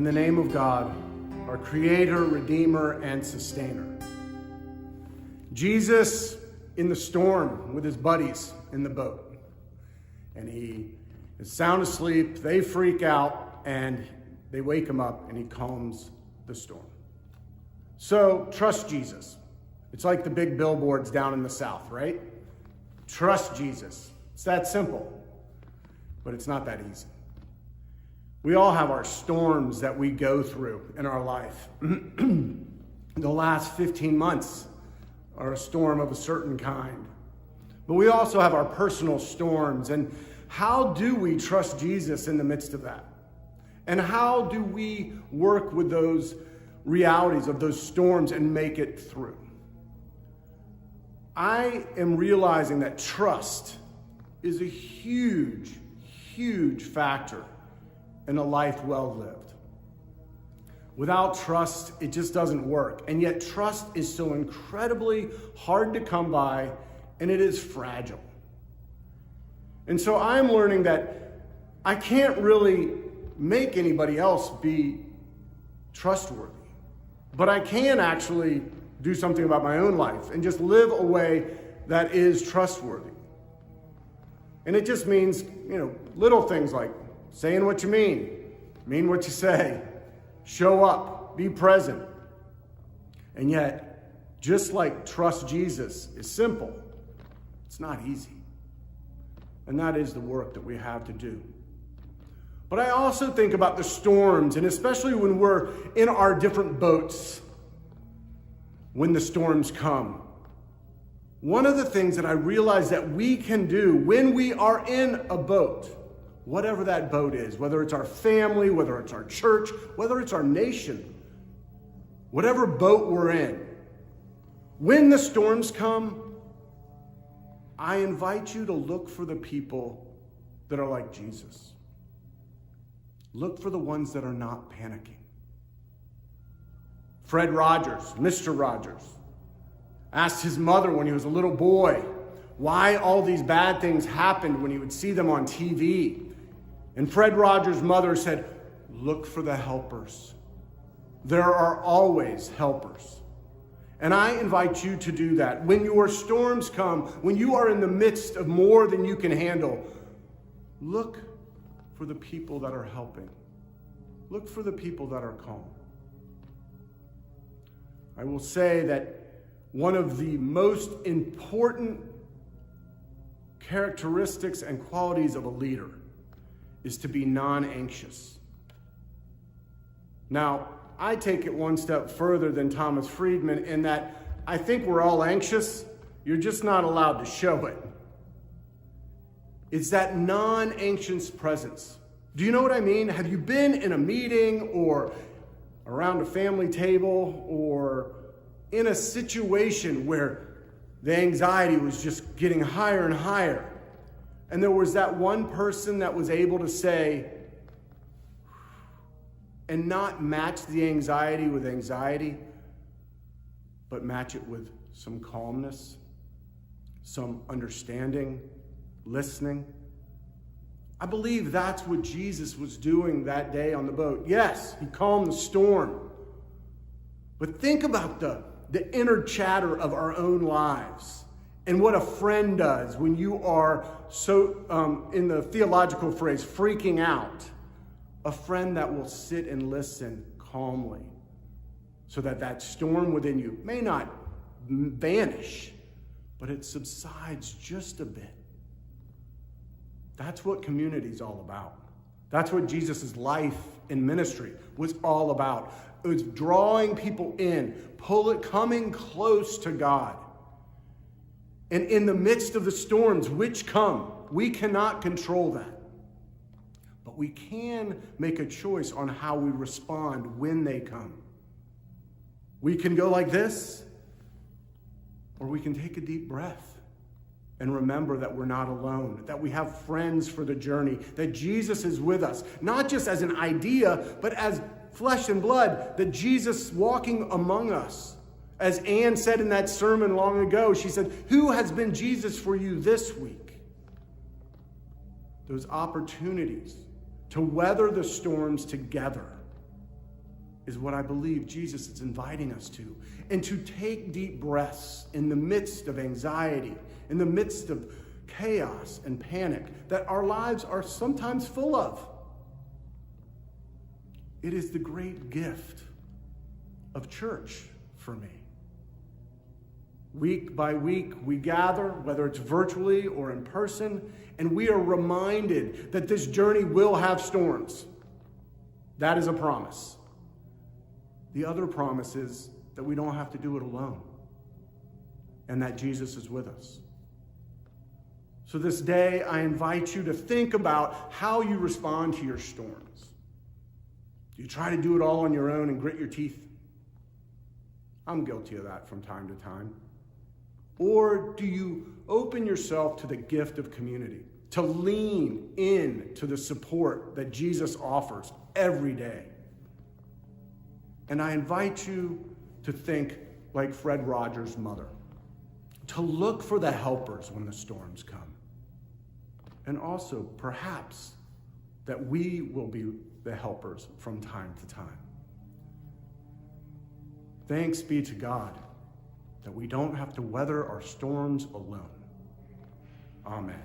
in the name of God, our Creator, Redeemer, and Sustainer. Jesus in the storm with his buddies in the boat. And he is sound asleep, they freak out, and they wake him up, and he calms the storm. So, trust Jesus. It's like the big billboards down in the South, right? Trust Jesus. It's that simple. But it's not that easy. We all have our storms that we go through in our life. The last 15 months are a storm of a certain kind. But we also have our personal storms. And how do we trust Jesus in the midst of that? And how do we work with those realities of those storms and make it through? I am realizing that trust is a huge, huge factor in a life well lived. Without trust, it just doesn't work. And yet trust is so incredibly hard to come by, and it is fragile. And so I'm learning that I can't really make anybody else be trustworthy. But I can actually do something about my own life and just live a way that is trustworthy. And it just means, little things like saying what you mean what you say, show up, be present. And yet, just like trust Jesus is simple, it's not easy. And that is the work that we have to do. But I also think about the storms, and especially when we're in our different boats, when the storms come. One of the things that I realize that we can do when we are in a boat, whatever that boat is, whether it's our family, whether it's our church, whether it's our nation, whatever boat we're in, when the storms come, I invite you to look for the people that are like Jesus. Look for the ones that are not panicking. Fred Rogers, Mr. Rogers, asked his mother when he was a little boy why all these bad things happened when he would see them on TV. And Fred Rogers' mother said, look for the helpers. There are always helpers. And I invite you to do that. When your storms come, when you are in the midst of more than you can handle, look for the people that are helping. Look for the people that are calm. I will say that one of the most important characteristics and qualities of a leader is to be non-anxious. Now, I take it one step further than Thomas Friedman in that I think we're all anxious. You're just not allowed to show it. It's that non-anxious presence. Do you know what I mean? Have you been in a meeting or around a family table or in a situation where the anxiety was just getting higher and higher? And there was that one person that was able to say, and not match the anxiety with anxiety, but match it with some calmness, some understanding, listening. I believe that's what Jesus was doing that day on the boat. Yes, he calmed the storm. But think about the inner chatter of our own lives and what a friend does when you are so, in the theological phrase, freaking out. A friend that will sit and listen calmly so that that storm within you may not vanish, but it subsides just a bit. That's what community is all about. That's what Jesus' life and ministry was all about. It was drawing people in, coming close to God. And in the midst of the storms which come, we cannot control that. But we can make a choice on how we respond when they come. We can go like this, or we can take a deep breath and remember that we're not alone, that we have friends for the journey, that Jesus is with us, not just as an idea, but as flesh and blood, that Jesus walking among us. As Anne said in that sermon long ago, she said, who has been Jesus for you this week? Those opportunities to weather the storms together is what I believe Jesus is inviting us to. And to take deep breaths in the midst of anxiety, in the midst of chaos and panic that our lives are sometimes full of. It is the great gift of church for me. Week by week, we gather, whether it's virtually or in person, and we are reminded that this journey will have storms. That is a promise. The other promise is that we don't have to do it alone, and that Jesus is with us. So this day, I invite you to think about how you respond to your storms. Do you try to do it all on your own and grit your teeth? I'm guilty of that from time to time. Or do you open yourself to the gift of community, to lean in to the support that Jesus offers every day? And I invite you to think like Fred Rogers' mother, to look for the helpers when the storms come. And also, perhaps, that we will be the helpers from time to time. Thanks be to God that we don't have to weather our storms alone. Amen.